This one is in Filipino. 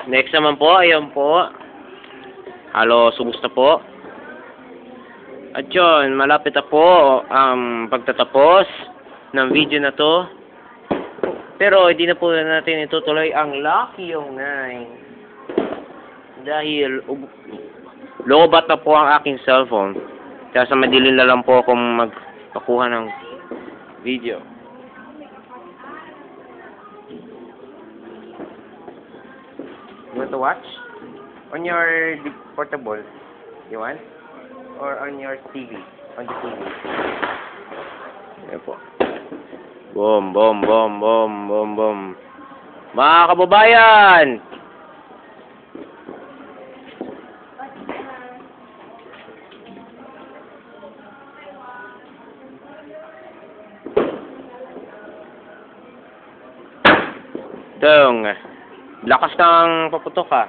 Next naman po, ayun po. Halos ubos na po. At yun, malapit na po ang pagtatapos ng video na to. Pero hindi na po natin itutuloy ang Lucky 09. Dahil lobat na po ang aking cellphone. Kaya sa madilim na lang po akong magpakuha ng video. You want to watch? On your portable? You want? Or on your TV? On the TV? Ayan po. Boom, boom, boom, boom, boom, boom. Mga kababayan! Itong lakas ng paputok ha.